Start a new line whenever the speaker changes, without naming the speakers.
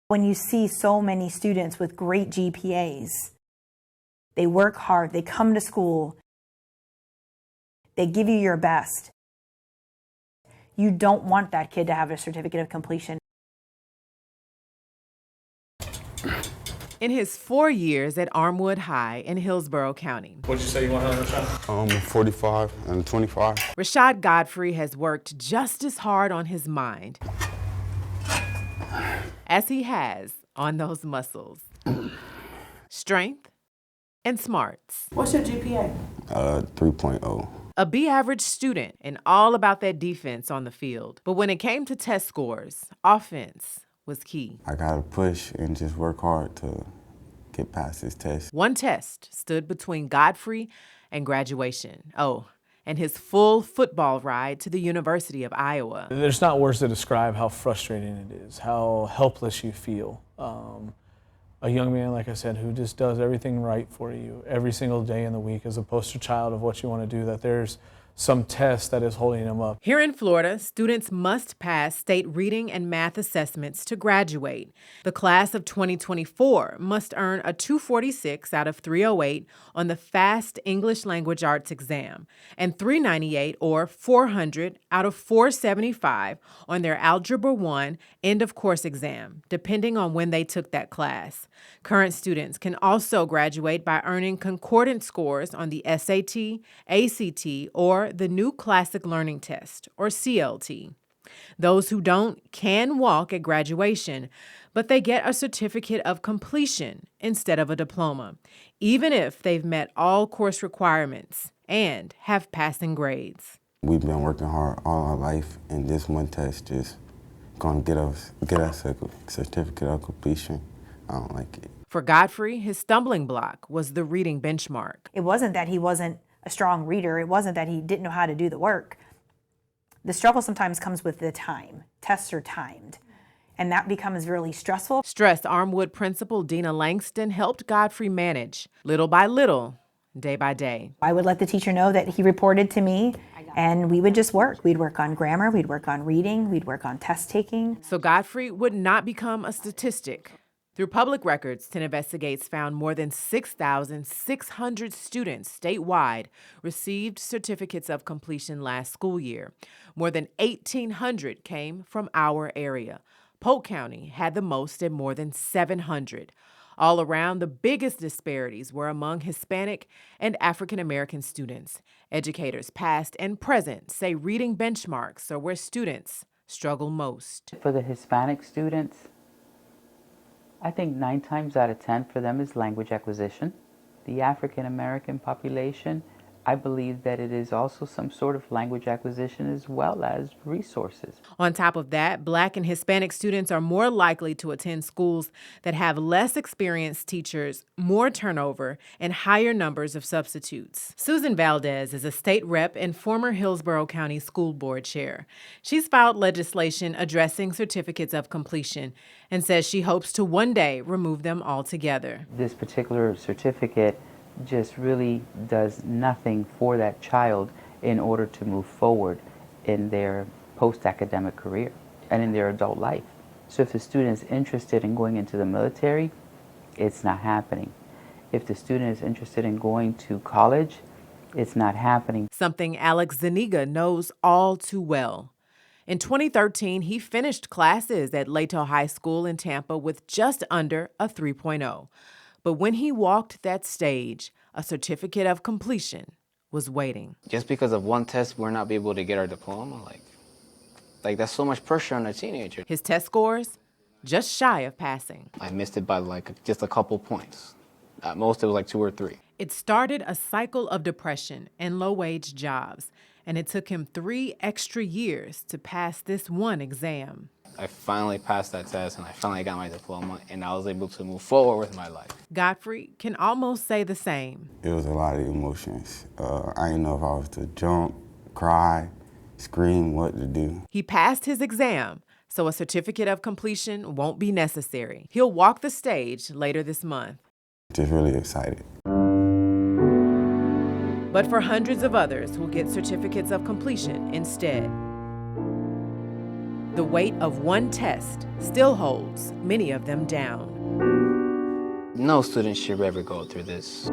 When you see so many students with great GPAs, they work hard, they come to school, they give you your best. You don't want that kid to have a certificate of completion.
In his 4 years at Armwood High in Hillsborough County.
What'd you say you want, Rashad?
45 and 25.
Rashad Godfrey has worked just as hard on his mind as he has on those muscles. Strength and smarts.
What's your GPA?
3.0.
A B-average student and all about that defense on the field. But when it came to test scores, offense was key.
I gotta push and just work hard to get past this test.
One test stood between Godfrey and graduation. Oh, and his full football ride to the University of Iowa.
There's not words to describe how frustrating it is, how helpless you feel. A young man, like I said, who just does everything right for you every single day in the week as a poster child of what you want to do, that there's some test that is holding him up.
Here in Florida, students must pass state reading and math assessments to graduate. The class of 2024 must earn a 246 out of 308 on the FAST English Language Arts exam and 398 or 400 out of 475 on their Algebra 1 end of course exam, depending on when they took that class. Current students can also graduate by earning concordant scores on the SAT, ACT, or the New Classic Learning Test, or CLT. Those who don't can walk at graduation, but they get a certificate of completion instead of a diploma, even if they've met all course requirements and have passing grades.
We've been working hard all our life, and this one test just gonna get us a certificate of completion. I don't like it.
For Godfrey, his stumbling block was the reading benchmark.
It wasn't that he wasn't a strong reader. It wasn't that he didn't know how to do the work. The struggle sometimes comes with the time. Tests are timed, and that becomes really stressful.
Stress Armwood principal Dina Langston helped Godfrey manage, little by little, day by day.
I would let the teacher know that he reported to me, and we would just work. We'd work on grammar, we'd work on reading, we'd work on test taking.
So Godfrey would not become a statistic. Through public records, Tinvestigates found more than 6,600 students statewide received certificates of completion last school year. More than 1,800 came from our area. Polk County had the most at more than 700. All around, the biggest disparities were among Hispanic and African American students. Educators past and present say reading benchmarks are where students struggle most.
For the Hispanic students, I think 9 times out of 10 for them is language acquisition. The African American population, I believe that it is also some sort of language acquisition as well as resources.
On top of that, Black and Hispanic students are more likely to attend schools that have less experienced teachers, more turnover, and higher numbers of substitutes. Susan Valdez is a state rep and former Hillsborough County School Board chair. She's filed legislation addressing certificates of completion and says she hopes to one day remove them altogether.
This particular certificate just really does nothing for that child in order to move forward in their post-academic career and in their adult life. So if the student is interested in going into the military, it's not happening. If the student is interested in going to college, it's not happening.
Something Alex Zuniga knows all too well. In 2013, he finished classes at Lato High School in Tampa with just under a 3.0. But when he walked that stage, a certificate of completion was waiting.
Just because of one test, we're not be able to get our diploma. Like that's so much pressure on a teenager.
His test scores, just shy of passing.
I missed it by just a couple points. At most, it was 2 or 3.
It started a cycle of depression and low-wage jobs, and it took him 3 extra years to pass this one exam.
I finally passed that test, and I finally got my diploma, and I was able to move forward with my life.
Godfrey can almost say the same.
It was a lot of emotions. I didn't know if I was to jump, cry, scream, what to do.
He passed his exam, so a certificate of completion won't be necessary. He'll walk the stage later this month.
Just really excited.
But for hundreds of others who'll get certificates of completion instead. The weight of one test still holds many of them down.
No student should ever go through this.